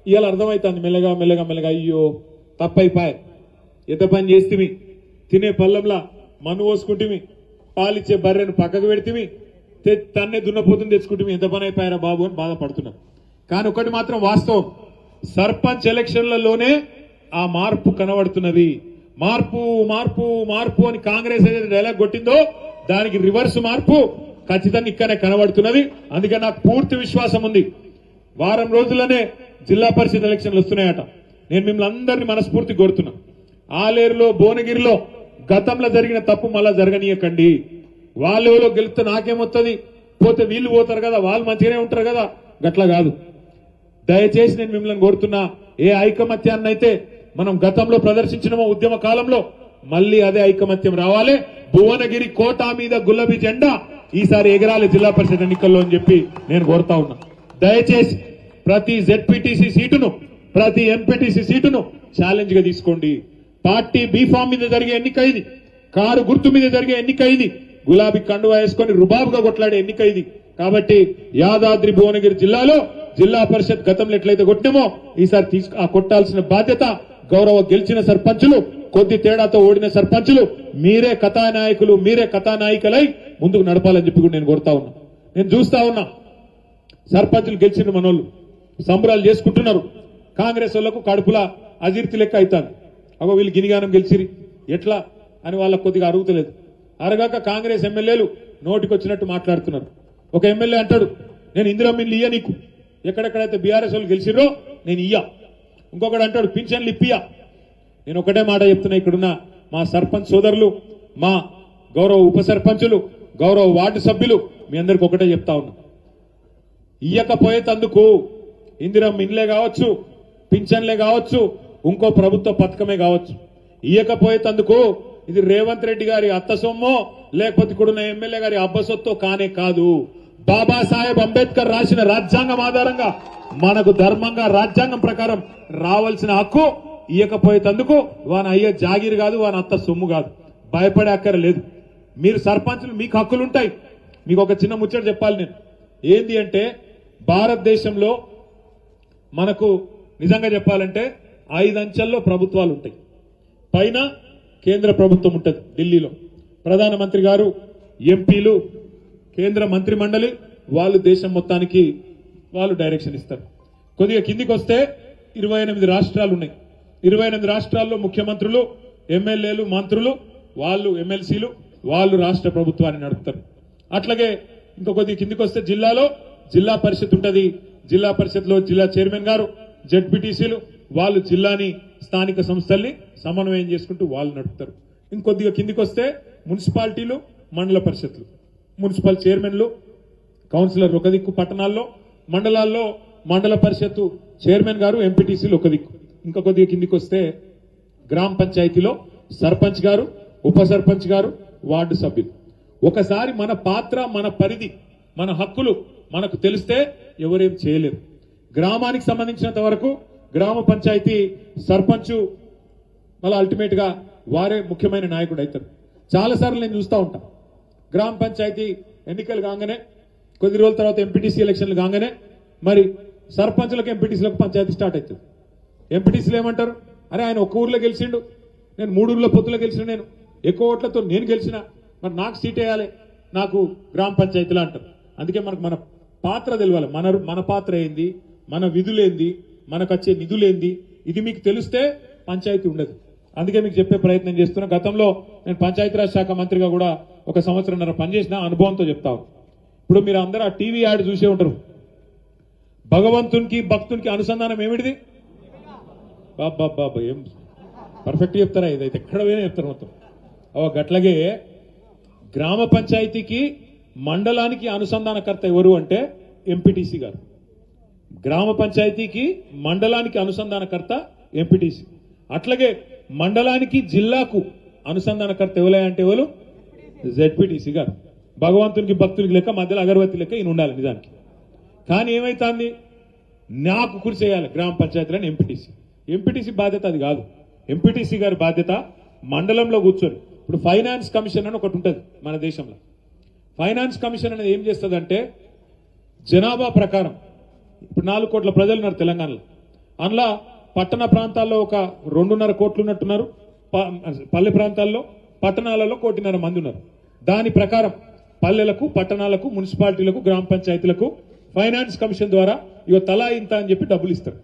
ఇవాళ అర్థమవుతుంది మెల్లగా మెల్లగా మెల్లగా అయ్యో తప్పైపాయ్ ఎంత పని చేస్తేమి తినే పళ్ళంలా మన్ను పోసుకుంటేమి పాలిచ్చే బర్రెను పక్కకు పెడితేమి తన్నే దున్నపోతుని తెచ్చుకుంటే ఎంత పని అయిపోయారా బాబు అని బాధపడుతున్నారు. కానీ ఒకటి మాత్రం వాస్తవం, సర్పంచ్ ఎలక్షన్లలోనే ఆ మార్పు కనబడుతున్నది. మార్పు మార్పు మార్పు అని కాంగ్రెస్ ఏదైతే డైలాగ్ కొట్టిందో దానికి రివర్స్ మార్పు ఖచ్చితంగా ఇక్కడనే కనబడుతున్నది. అందుకని నాకు పూర్తి విశ్వాసం ఉంది, వారం రోజుల్లోనే జిల్లా పరిషత్ ఎలక్షన్లు వస్తున్నాయట. నేను మిమ్మల్ని అందరినీ మనస్ఫూర్తి కోరుతున్నా, ఆలేరులో భువనగిరిలో గతంలో జరిగిన తప్పు మళ్ళా జరగనీయకండి. వాళ్ళెవరో గెలిస్తే నాకేమొస్తుంది, పోతే వీళ్ళు పోతారు కదా, వాళ్ళు మంచిగానే ఉంటారు కదా, గట్లా కాదు. దయచేసి నేను మిమ్మల్ని కోరుతున్నా, ఏ ఐకమత్యాన్ని అయితే మనం గతంలో ప్రదర్శించినమో ఉద్యమ కాలంలో మళ్ళీ అదే ఐకమత్యం రావాలి. భువనగిరి కోట మీద గులాబీ జెండా ఈసారి ఎగరాలి జిల్లా పరిషత్ ఎన్నికల్లో అని చెప్పి నేను కోరుతా ఉన్నా. దయచేసి ప్రతి జెడ్పీటీసీ సీటును, ప్రతి ఎంపీటీసీ సీటును ఛాలెంజ్ గా తీసుకోండి. పార్టీ బీఫామ్ మీద జరిగే ఎన్నిక ఇది, కారు గుర్తు మీద జరిగే ఎన్నిక ఇది, గులాబీ కండువా వేసుకొని రుబాబుగా కొట్లాడే ఎన్నిక ఇది. కాబట్టి యాదాద్రి భువనగిరి జిల్లాలో జిల్లా పరిషత్ గతంలో ఎట్లయితే కొట్టినామో ఈసారి ఆ కొట్టాల్సిన బాధ్యత గౌరవ గెలిచిన సర్పంచులు, కొద్ది తేడాతో ఓడిన సర్పంచులు మీరే కథానాయకులు, మీరే కథానాయికలై ముందుకు నడపాలని చెప్పి కూడా నేను కోరుతా ఉన్నా. నేను చూస్తా ఉన్నా సర్పంచులు గెలిచిన మనోళ్ళు సంబరాలు చేసుకుంటున్నారు, కాంగ్రెస్ వాళ్లకు కడుపులా అజీర్తి లెక్క అవుతాను. అగో వీళ్ళు గినిగానం గెలిచిరి ఎట్లా అని వాళ్ళకు కొద్దిగా అరుగుతలేదు. అరగాక కాంగ్రెస్ ఎమ్మెల్యేలు నోటికొచ్చినట్టు మాట్లాడుతున్నారు. ఒక ఎమ్మెల్యే అంటాడు, నేను ఇందిరమ్మ ఇల్లు ఇయ్య నీకు, ఎక్కడెక్కడైతే బీఆర్ఎస్ వాళ్ళు గెలిచిరో నేను ఇయ్యా. ఇంకొకడు అంటాడు పింఛన్లు ఇప్పియా. నేను ఒకటే మాట చెప్తున్నా, ఇక్కడున్న మా సర్పంచ్ సోదరులు, మా గౌరవ ఉప సర్పంచులు, గౌరవ వార్డు సభ్యులు మీ అందరికి ఒకటే చెప్తా ఉన్నా, ఇయ్యకపోయేతందుకు ఇందిరమ్మ ఇండ్లే కావచ్చు, పింఛన్లే కావచ్చు, ఇంకో ప్రభుత్వ పథకమే కావచ్చు, ఇయ్యకపోయేతందుకు ఇది రేవంత్ రెడ్డి గారి అత్త సొమ్మో లేకపోతే ఇక్కడున్న ఎమ్మెల్యే గారి అబ్బసొత్తో కానే కాదు. బాబాసాహెబ్ అంబేద్కర్ రాసిన రాజ్యాంగం ఆధారంగా మనకు ధర్మంగా రాజ్యాంగం ప్రకారం రావాల్సిన హక్కు ఇయ్యకపోయేందుకు వాని అయ్యే జాగీర్ కాదు, వాని అత్త సొమ్ము కాదు. భయపడే అక్కర లేదు. మీరు సర్పంచులు, మీకు హక్కులుంటాయి. మీకు ఒక చిన్న ముచ్చట చెప్పాలి నేను, ఏంది అంటే భారతదేశంలో మనకు నిజంగా చెప్పాలంటే 5 అంచెల్లో ప్రభుత్వాలు ఉంటాయి. పైన కేంద్ర ప్రభుత్వం ఉంటుంది, ఢిల్లీలో ప్రధానమంత్రి గారు, ఎంపీలు, కేంద్ర మంత్రి మండలి, వాళ్ళు దేశం మొత్తానికి వాళ్ళు డైరెక్షన్ ఇస్తారు. కొద్దిగా కిందికి వస్తే 28 రాష్ట్రాలు ఉన్నాయి. 28 రాష్ట్రాల్లో ముఖ్యమంత్రులు, ఎమ్మెల్యేలు, మంత్రులు, వాళ్ళు ఎమ్మెల్సీలు, వాళ్ళు రాష్ట్ర ప్రభుత్వాన్ని నడుపుతారు. అట్లాగే ఇంకో కొద్దిగా కిందికి వస్తే జిల్లాలో జిల్లా పరిషత్ ఉంటుంది. జిల్లా పరిషత్లో జిల్లా చైర్మన్ గారు, జెడ్పీటీసీలు, వాళ్ళు జిల్లాని, స్థానిక సంస్థల్ని సమన్వయం చేసుకుంటూ వాళ్ళు నడుపుతారు. ఇంకొద్దిగా కిందికి వస్తే మున్సిపాలిటీలు, మండల పరిషత్లు, మున్సిపల్ చైర్మన్లు, కౌన్సిలర్ ఒక దిక్కు, పట్టణాల్లో మండలాల్లో మండల పరిషత్తు చైర్మన్ గారు, ఎంపీటీసీలు ఒక దిక్కు. ఇంకా కొద్దిగా కిందికి వస్తే గ్రామ పంచాయతీలో సర్పంచ్ గారు, ఉప సర్పంచ్ గారు, వార్డు సభ్యులు. ఒకసారి మన పాత్ర, మన పరిధి, మన హక్కులు మనకు తెలిస్తే ఎవరేం చేయలేరు. గ్రామానికి సంబంధించినంత వరకు గ్రామ పంచాయతీ సర్పంచ్ మళ్ళీ అల్టిమేట్ గా వారే ముఖ్యమైన నాయకుడు అవుతారు. చాలాసార్లు నేను చూస్తూ ఉంటా, గ్రామ పంచాయతీ ఎన్నికలు కాగానే కొద్ది రోజుల తర్వాత ఎంపీటీసీ ఎలక్షన్లు కాగానే మరి సర్పంచులకు, ఎంపీటీసీలకు పంచాయతీ స్టార్ట్ అవుతుంది. ఎంపీటీసీలు ఏమంటారు, అరే ఆయన ఒక్క ఊర్లో గెలిచిండు, నేను 3 ఊర్ల పొత్తులో గెలిచిన, నేను ఎక్కువ ఓట్లతో నేను గెలిచిన, మరి నాకు సీట్ వేయాలి, నాకు గ్రామ పంచాయతీలో అంటారు. అందుకే మనకు మన పాత్ర తెలియాలి. మన పాత్ర ఏంది, మన విధులేంది, మనకు వచ్చే నిధులేంది, ఇది మీకు తెలిస్తే పంచాయతీ ఉండదు. అందుకే మీకు చెప్పే ప్రయత్నం చేస్తున్నా. గతంలో నేను పంచాయతీరాజ్ శాఖ మంత్రిగా కూడా 1 సంవత్సరంన్నర పనిచేసిన అనుభవంతో చెప్తాను. ఇప్పుడు మీరు అందరూ ఆ టీవీ యాడ్ చూసే ఉంటారు, భగవంతునికి భక్తునికి అనుసంధానం ఏమిటిది? బాబా ఏం పర్ఫెక్ట్ చెప్తారా? ఇదైతే ఎక్కడ పోయినా చెప్తారు మొత్తం. గట్లాగే గ్రామ పంచాయతీకి, మండలానికి అనుసంధానకర్త ఎవరు అంటే ఎంపీటీసీ గారు. గ్రామ పంచాయతీకి, మండలానికి అనుసంధానకర్త ఎంపీటీసీ. అట్లాగే మండలానికి, జిల్లాకు అనుసంధానకర్త ఎవరే అంటే ఎవరు? జెడ్పీటీసీ గారు. భగవంతునికి భక్తునికి లెక్క, మధ్యలో అగరవత్తి లెక్క ఈయన ఉండాలి నిజానికి. కానీ ఏమైతుంది, నాకు కృషి చేయాలి గ్రామ పంచాయతీలని ఎంపీటీసీ బాధ్యత అది కాదు. ఎంపీటీసీ గారి బాధ్యత మండలంలో కూర్చొని, ఇప్పుడు ఫైనాన్స్ కమిషన్ అని ఒకటి ఉంటుంది మన దేశంలో. ఫైనాన్స్ కమిషన్ అనేది ఏం చేస్తుందంటే జనాభా ప్రకారం, ఇప్పుడు 4 కోట్ల ప్రజలు ఉన్నారు తెలంగాణలో, అందులో పట్టణ ప్రాంతాల్లో ఒక 2.5 కోట్లు ఉన్నట్టున్నారు, పల్లె ప్రాంతాల్లో పట్టణాలలో 1.5 కోటి మంది ఉన్నారు. దాని ప్రకారం పల్లెలకు, పట్టణాలకు, మున్సిపాలిటీలకు, గ్రామ పంచాయతీలకు ఫైనాన్స్ కమిషన్ ద్వారా తలా ఇంత అని చెప్పి డబ్బులు ఇస్తారు.